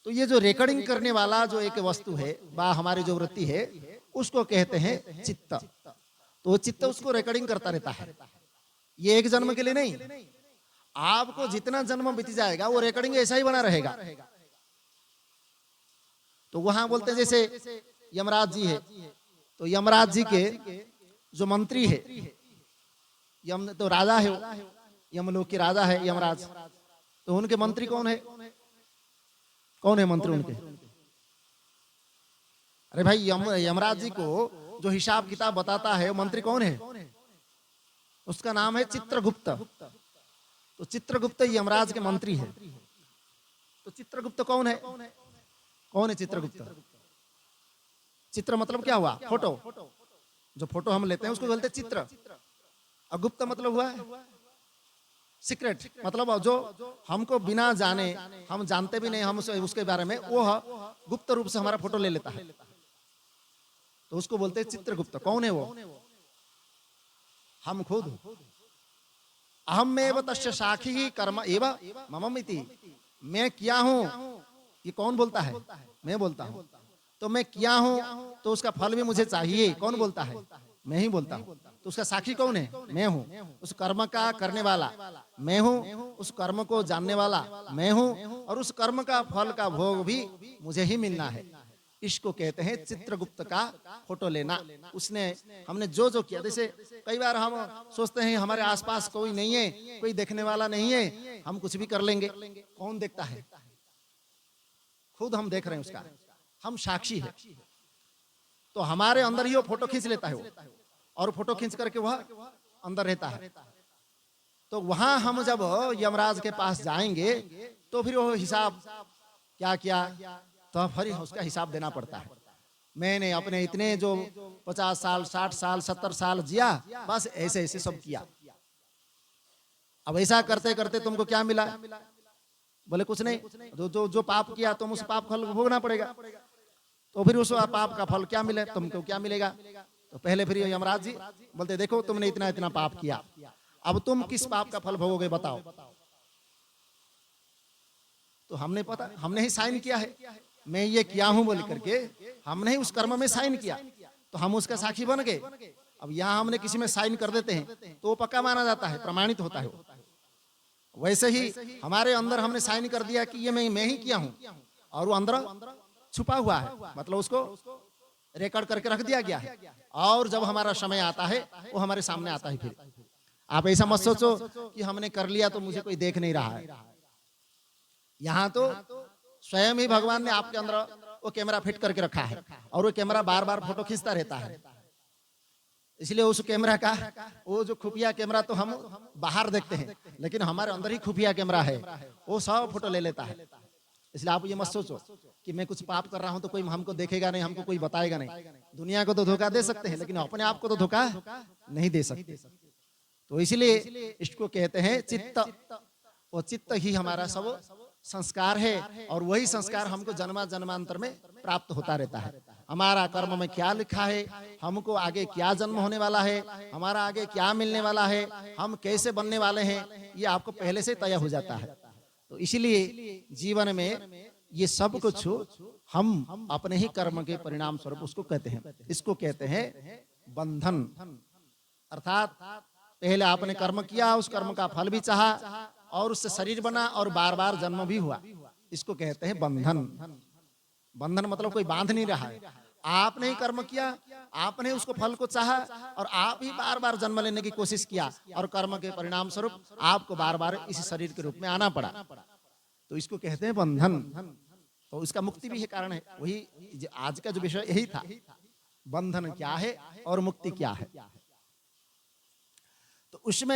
तो ये जो रिकॉर्डिंग करने वाला जो एक वस्तु है बा हमारी जो वृत्ति है उसको कहते हैं चित्त। तो वो चित्त उसको रिकॉर्डिंग करता रहता है। ये एक जन्म के लिए नहीं, आपको जितना जन्म बीत जाएगा वो रिकॉर्डिंग ऐसा ही बना रहेगा। तो वहां बोलते हैं जैसे यमराज जी है, तो यमराज जी के जो मंत्री है, यम तो राजा है, यमलोक के राजा है यमराज, तो उनके मंत्री कौन है? कौन है मंत्री उनके? अरे भाई यमराज जी को जो हिसाब किताब बताता है वो मंत्री कौन है? उसका नाम है चित्रगुप्त। तो चित्रगुप्त यमराज के मंत्री है। तो चित्रगुप्त कौन है? कौन है चित्रगुप्त? चित्र मतलब क्या हुआ? फोटो। जो फोटो हम लेते हैं उसको बोलते हैं चित्र। और गुप्त मतलब हुआ सीक्रेट, मतलब जो हमको बिना जाने, हम जानते भी नहीं हम उसके बारे में, वो गुप्त रूप से हमारा फोटो ले लेता है, तो उसको बोलते हैं चित्रगुप्त। कौन है वो? हम खुद। अहमेव तस्य साक्षी कर्म एव मम इति। मैं किया हूं, ये कौन बोलता है? मैं बोलता हूं। तो मैं किया हूं तो उसका फल भी मुझे चाहिए। कौन बोलता है? मैं ही बोलता हूं। तो उसका साक्षी कौन है? मैं हूं। उस कर्म का करने वाला मैं हूं, उस कर्म को जानने वाला मैं हूं, और उस कर्म का फल का भोग भी मुझे ही मिलना है। इसको कहते हैं चित्रगुप्त का फोटो लेना। उसने हमने जो जो किया, जैसे कई बार हम सोचते हैं हमारे आसपास कोई नहीं है, कोई देखने वाला नहीं है, हम कुछ भी कर लेंगे। कौन देखता है? खुद हम देख रहे हैं उसका, हम साक्षी है। तो हमारे अंदर ही वो फोटो खींच लेता है वो, और फोटो खींच करके वह अंदर रहता है। तो वहां हम जब यमराज के पास जाएंगे तो फिर वो हिसाब क्या किया, तो फिर उसका हिसाब देना पड़ता है। मैंने अपने इतने जो 50 साल 60 साल 70 साल जिया, बस ऐसे ऐसे सब किया। अब ऐसा करते करते तुमको क्या मिला? बोले कुछ नहीं, जो जो जो पाप किया तुम उस पाप फल भोगना पड़ेगा। तो फिर उस पाप का फल क्या मिले, तुमको क्या मिलेगा? तो पहले फिर यमराज जी बोलते देखो तुमने इतना इतना पाप किया, अब तुम किस पाप का फल भोगोगे बताओ। तो हमने पता, हमने ही साइन किया है, मैं ये किया हूं बोल करके हमने ही उस कर्म में साइन किया, तो हम उसका साक्षी बन गए। अब यहाँ हमने किसी में साइन कर देते हैं तो वो पक्का माना जाता है, प्रमाणित होता है वो। वैसे ही हमारे अंदर हमने साइन कर दिया कि ये मैं ही किया हूं, और वो अंदर छुपा हुआ है, मतलब उसको रिकॉर्ड करके रख दिया गया है। और जब हमारा समय आता है वो हमारे सामने आता है। फिर आप ऐसा मत सोचो कि हमने कर लिया तो मुझे कोई देख नहीं रहा है। यहाँ तो स्वयं ही भगवान ने आपके अंदर वो कैमरा फिट करके रखा है, और वो कैमरा बार बार फोटो खींचता रहता है। इसलिए उस कैमरा का वो जो खुफिया कैमरा तो हम बाहर देखते हैं, लेकिन हमारे अंदर ही खुफिया कैमरा है, वो सब फोटो ले लेता है। इसलिए आप ये मत सोचो कि मैं कुछ पाप कर रहा हूं तो कोई हमको देखेगा नहीं, हमको कोई बताएगा नहीं। दुनिया को तो धोखा दे सकते हैं, लेकिन अपने आप को तो धोखा नहीं दे सकते। तो इसलिए इसको कहते हैं चित्त। वो चित्त ही हमारा सब संस्कार है, और वही संस्कार हमको जन्मा जन्मांतर में प्राप्त होता रहता है। हमारा कर्म में क्या लिखा है, हमको आगे क्या जन्म होने वाला है, हमारा आगे क्या मिलने वाला है, हम कैसे बनने वाले हैं, ये आपको पहले से तय हो जाता है। तो इसलिए जीवन में ये सब कुछ हम अपने ही कर्म के परिणाम स्वरूप उसको कहते हैं। इसको कहते हैं बंधन। अर्थात पहले आपने कर्म किया, उस कर्म का फल भी चाहा, और उससे शरीर बना, और बार बार जन्म भी हुआ। इसको कहते हैं बंधन। बंधन मतलब कोई बांध नहीं रहा है, आपने ही कर्म किया, आपने उसको फल को चाहा, और आप ही बार बार जन्म लेने की कोशिश किया, और कर्म के परिणाम स्वरूप आपको बार बार इसी शरीर के रूप में आना पड़ा। तो इसको कहते हैं बंधन। तो इसका मुक्ति भी है कारण है। वही आज का जो विषय यही था, बंधन क्या है और मुक्ति क्या है। तो उसमें